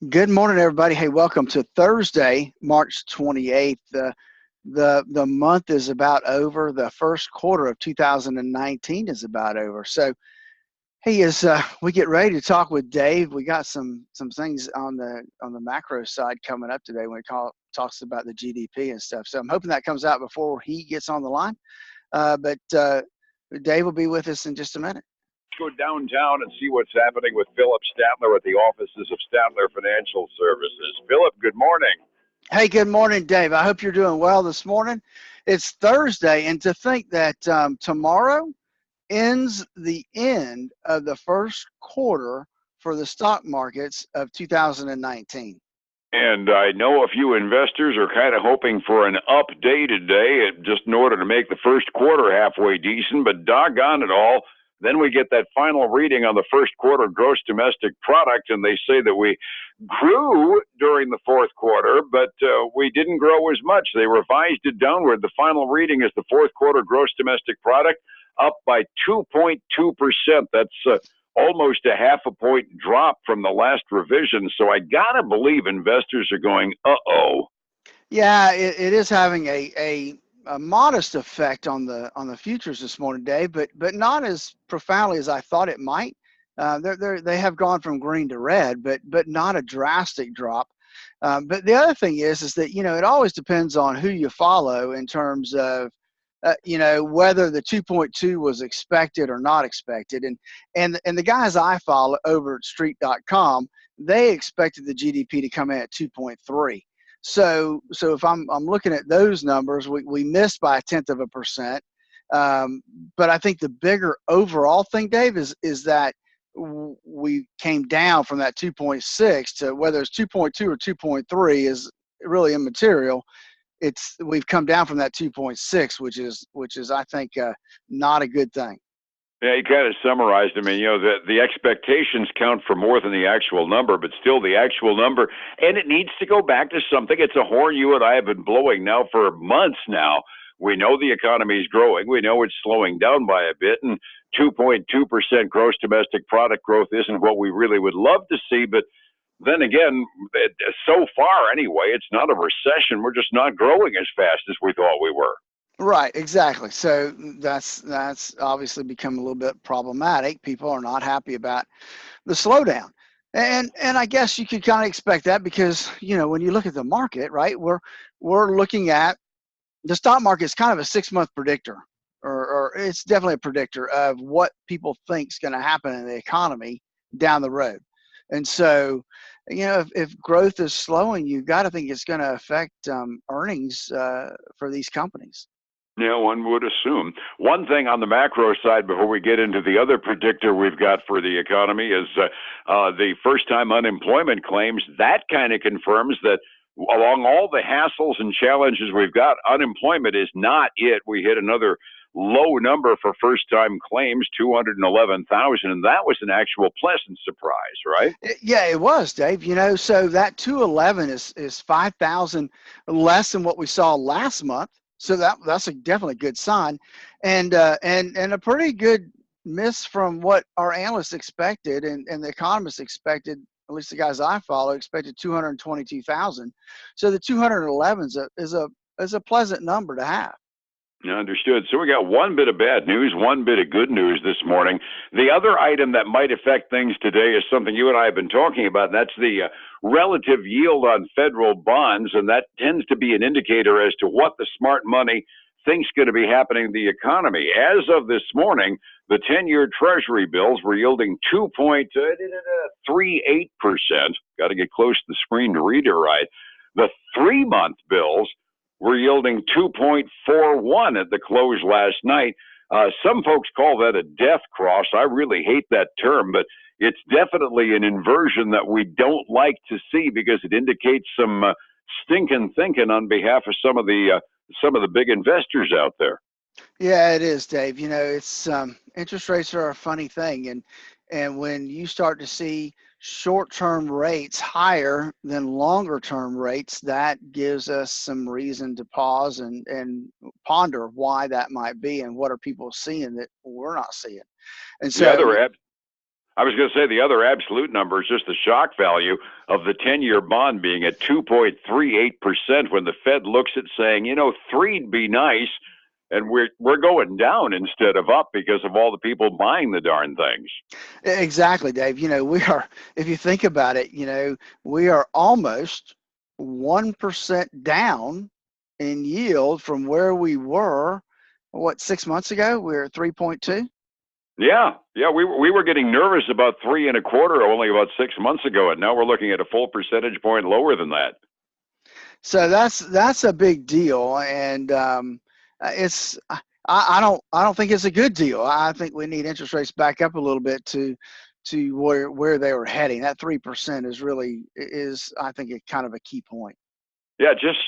Good morning, everybody. Hey, welcome to Thursday, March 28th. The month is about over. The first quarter of 2019 is about over. So, hey, as we get ready to talk with Dave, we got some things on the macro side coming up today when talks about the GDP and stuff. So I'm hoping that comes out before he gets on the line. But Dave will be with us in just a minute. Go downtown and see what's happening with Phillip Statler at the offices of Statler Financial Services. Phillip, good morning. Hey, good morning, Dave. I hope you're doing well this morning. It's Thursday, and to think that tomorrow ends the end of the first quarter for the stock markets of 2019. And I know a few investors are kind of hoping for an up day today, just in order to make the first quarter halfway decent, but doggone it all. Then we get that final reading on the first quarter gross domestic product, and they say that we grew during the fourth quarter, but we didn't grow as much. They revised it downward. The final reading is the fourth quarter gross domestic product up by 2.2%. That's almost a half a point drop from the last revision. So I got to believe investors are going, uh-oh. Yeah, it is having a modest effect on the futures this morning, Dave, but not as profoundly as I thought it might. They have gone from green to red, but not a drastic drop. But the other thing is that it always depends on who you follow in terms of whether the 2.2 was expected or not expected, and the guys I follow over at Street.com, they expected the GDP to come in at 2.3. So if I'm looking at those numbers, we missed by 1/10%. But I think the bigger overall thing, Dave, is that we came down from that 2.6 to whether it's 2.2 or 2.3 is really immaterial. We've come down from that 2.6, which is I think not a good thing. Yeah, you kind of summarized. I mean, the expectations count for more than the actual number, but still the actual number, and it needs to go back to something. It's a horn you and I have been blowing now for months now. We know the economy is growing. We know it's slowing down by a bit, and 2.2% gross domestic product growth isn't what we really would love to see, but then again, so far anyway, it's not a recession. We're just not growing as fast as we thought we were. Right, exactly. So that's obviously become a little bit problematic. People are not happy about the slowdown. And I guess you could kind of expect that because, when you look at the market, right, we're looking at the stock market is kind of a 6-month predictor, or it's definitely a predictor of what people think is going to happen in the economy down the road. And so, if growth is slowing, you've got to think it's going to affect earnings for these companies. Yeah, one would assume. One thing on the macro side before we get into the other predictor we've got for the economy is the first-time unemployment claims. That kind of confirms that along all the hassles and challenges we've got, unemployment is not it. We hit another low number for first-time claims, 211,000, and that was an actual pleasant surprise, right? Yeah, it was, Dave. So that 211 is 5,000 less than what we saw last month. So that's a definitely good sign, and a pretty good miss from what our analysts expected and the economists expected. At least the guys I follow expected 222,000. So the 211 is a pleasant number to have. Understood. So we got one bit of bad news, one bit of good news this morning. The other item that might affect things today is something you and I have been talking about, and that's the relative yield on federal bonds, and that tends to be an indicator as to what the smart money thinks going to be happening in the economy. As of this morning, the 10-year Treasury bills were yielding 2.38%. Got to get close to the screen to read it right. The 3-month bills were yielding 2.41 at the close last night. Some folks call that a death cross. I really hate that term, but it's definitely an inversion that we don't like to see because it indicates some stinking thinking on behalf of some of the big investors out there. Yeah, it is, Dave. It's interest rates are a funny thing, and when you start to see short-term rates higher than longer-term rates, that gives us some reason to pause and ponder why that might be and what are people seeing that we're not seeing. And so, I was going to say the other absolute number is just the shock value of the 10-year bond being at 2.38% when the Fed looks at saying, 3'd be nice, and we're going down instead of up because of all the people buying the darn things. Exactly, Dave. We are, if you think about it, we are almost 1% down in yield from where we were, 6 months ago? We were at 3.2. Yeah, we were getting nervous about 3.25 only about 6 months ago, and now we're looking at a full percentage point lower than that. So that's a big deal, and it's I don't think it's a good deal. I think we need interest rates back up a little bit to where they were heading. That 3% is I think a kind of a key point. Yeah, just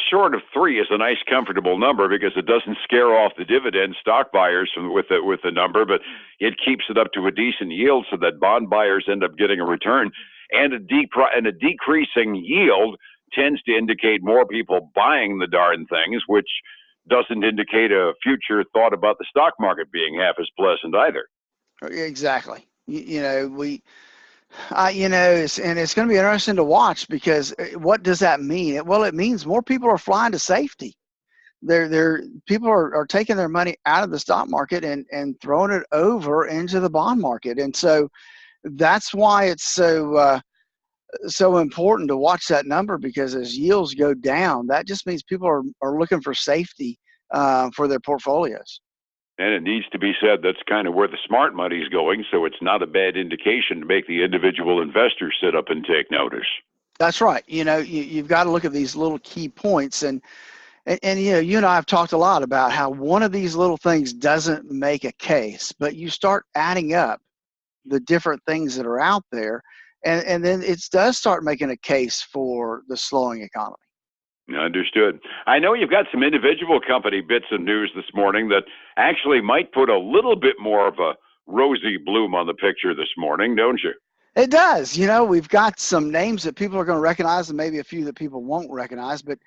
short of 3 is a nice, comfortable number because it doesn't scare off the dividend stock buyers with the number, but it keeps it up to a decent yield so that bond buyers end up getting a return. And a decreasing yield tends to indicate more people buying the darn things, which doesn't indicate a future thought about the stock market being half as pleasant either. Exactly. It's going to be interesting to watch because what does that mean? Well, it means more people are flying to safety. People are taking their money out of the stock market and throwing it over into the bond market. And so that's why it's so important to watch that number, because as yields go down, that just means people are looking for safety for their portfolios. And it needs to be said that's kind of where the smart money's going, so it's not a bad indication to make the individual investor sit up and take notice. That's right. You've got to look at these little key points, and you and I have talked a lot about how one of these little things doesn't make a case, but you start adding up the different things that are out there, and then it does start making a case for the slowing economy. Understood. I know you've got some individual company bits of news this morning that actually might put a little bit more of a rosy bloom on the picture this morning, don't you? It does. We've got some names that people are going to recognize and maybe a few that people won't recognize, but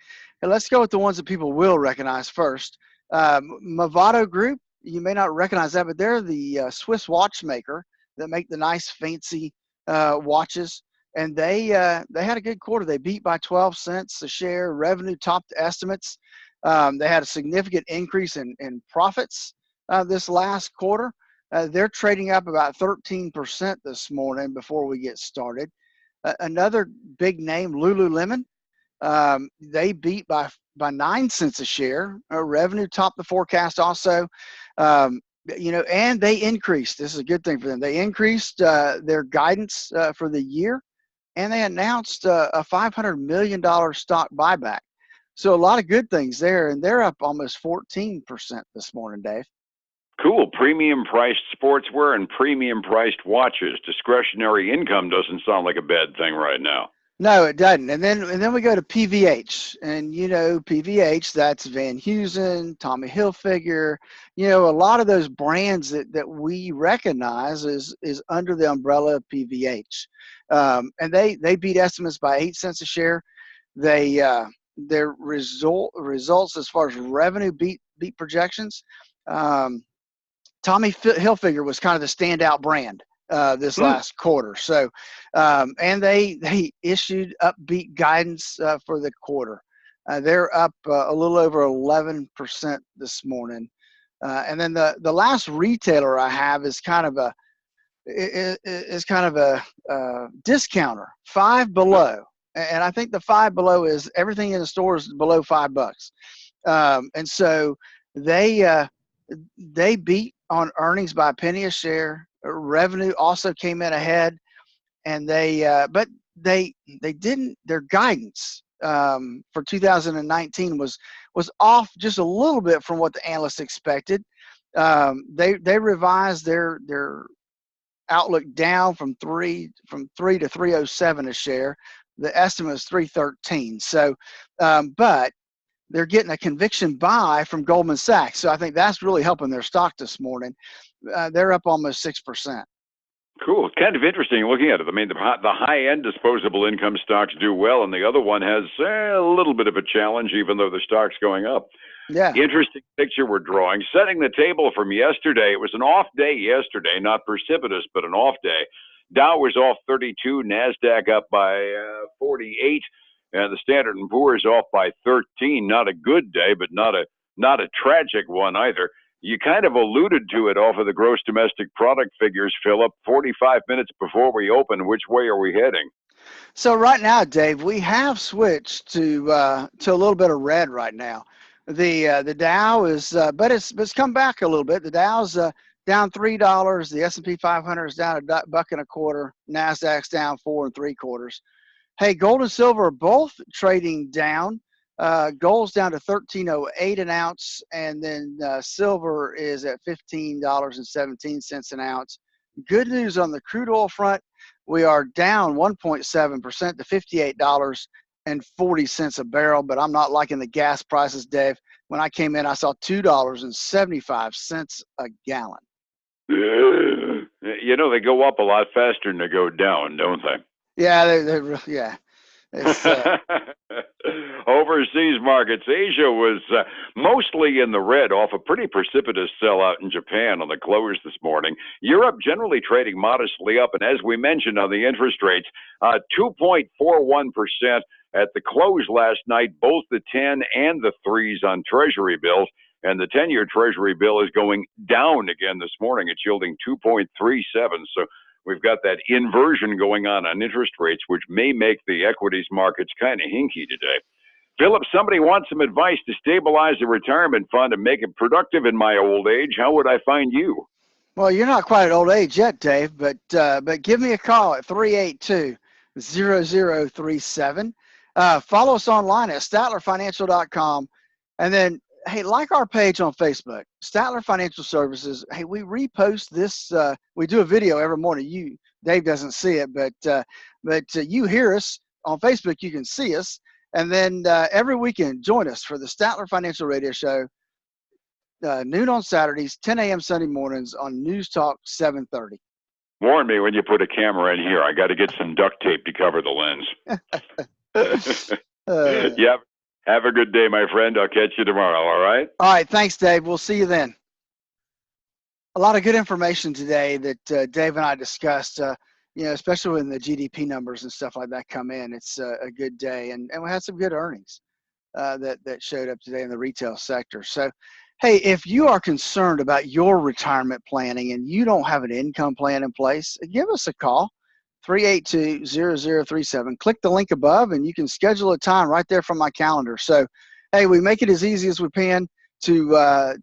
let's go with the ones that people will recognize first. Movado Group, you may not recognize that, but they're the Swiss watchmaker that make the nice fancy watches. And they had a good quarter. They beat by 12 cents a share. Revenue topped estimates. They had a significant increase in profits this last quarter. They're trading up about 13% this morning before we get started. Another big name, Lululemon. They beat by 9 cents a share. Revenue topped the forecast also. And they increased. This is a good thing for them. They increased their guidance for the year. And they announced a $500 million stock buyback. So a lot of good things there, and they're up almost 14% this morning, Dave. Cool. Premium priced sportswear and premium priced watches. Discretionary income doesn't sound like a bad thing right now. No, it doesn't. And then we go to PVH, and PVH, that's Van Heusen, Tommy Hilfiger, a lot of those brands that we recognize is under the umbrella of PVH. And they beat estimates by 8 cents a share. Their results as far as revenue beat projections. Tommy Hilfiger was kind of the standout brand this last quarter. So, and they issued upbeat guidance for the quarter. They're up a little over 11% this morning. And then the last retailer I have is kind of a discounter, Five Below. And I think the Five Below is everything in the store is below $5. And so they beat on earnings by a penny a share. Revenue also came in ahead, and but they didn't. Their guidance for 2019 was off just a little bit from what the analysts expected. They revised their outlook down from 3 to 307 a share. The estimate is 313. So, but they're getting a conviction buy from Goldman Sachs. So I think that's really helping their stock this morning. They're up almost 6%. Cool. Kind of interesting looking at it. I mean, the high-end disposable income stocks do well, and the other one has a little bit of a challenge, even though the stock's going up. Yeah. Interesting picture we're drawing. Setting the table from yesterday, it was an off day yesterday, not precipitous, but an off day. Dow was off 32, NASDAQ up by 48, and the Standard & Poor's off by 13. Not a good day, but not a tragic one either. You kind of alluded to it off of the gross domestic product figures, Phillip. 45 minutes before we open, which way are we heading? So right now, Dave, we have switched to a little bit of red right now. The Dow is, but it's come back a little bit. The Dow's down $3. The S&P 500 is down a buck and a quarter. Nasdaq's down 4 3/4. Hey, gold and silver are both trading down. Gold's down to $13.08 an ounce, and then silver is at $15.17 an ounce. Good news on the crude oil front. We are down 1.7% to $58.40 a barrel, but I'm not liking the gas prices, Dave. When I came in, I saw $2.75 a gallon. You know, they go up a lot faster than they go down, don't they? Yeah, yeah. It's, overseas markets, Asia was mostly in the red off a pretty precipitous sellout in Japan on the close this morning. Europe generally trading modestly up, and as we mentioned on the interest rates, 2.41% at the close last night, both the 10 and the 3s on Treasury bills. And the 10-year Treasury bill is going down again this morning. It's yielding 2.37. So we've got that inversion going on interest rates, which may make the equities markets kind of hinky today. Phillip, somebody wants some advice to stabilize a retirement fund and make it productive in my old age. How would I find you? Well, you're not quite at old age yet, Dave, but give me a call at 382-0037. Follow us online at statlerfinancial.com. And then, hey, like our page on Facebook, Statler Financial Services. Hey, we repost this. We do a video every morning. Dave doesn't see it, but you hear us on Facebook. You can see us. And then every weekend, join us for the Statler Financial Radio Show, noon on Saturdays, 10 a.m. Sunday mornings on News Talk 730. Warn me when you put a camera in here. I got to get some duct tape to cover the lens. Yeah. Have a good day, my friend. I'll catch you tomorrow, all right? All right. Thanks, Dave. We'll see you then. A lot of good information today that Dave and I discussed, especially when the GDP numbers and stuff like that come in. It's a good day. And we had some good earnings that showed up today in the retail sector. So, hey, if you are concerned about your retirement planning and you don't have an income plan in place, give us a call. 382-0037. Click the link above and you can schedule a time right there from my calendar. So, hey, we make it as easy as we can to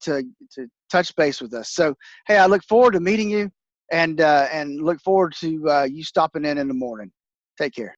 touch base with us. So, hey, I look forward to meeting you and look forward to you stopping in the morning. Take care.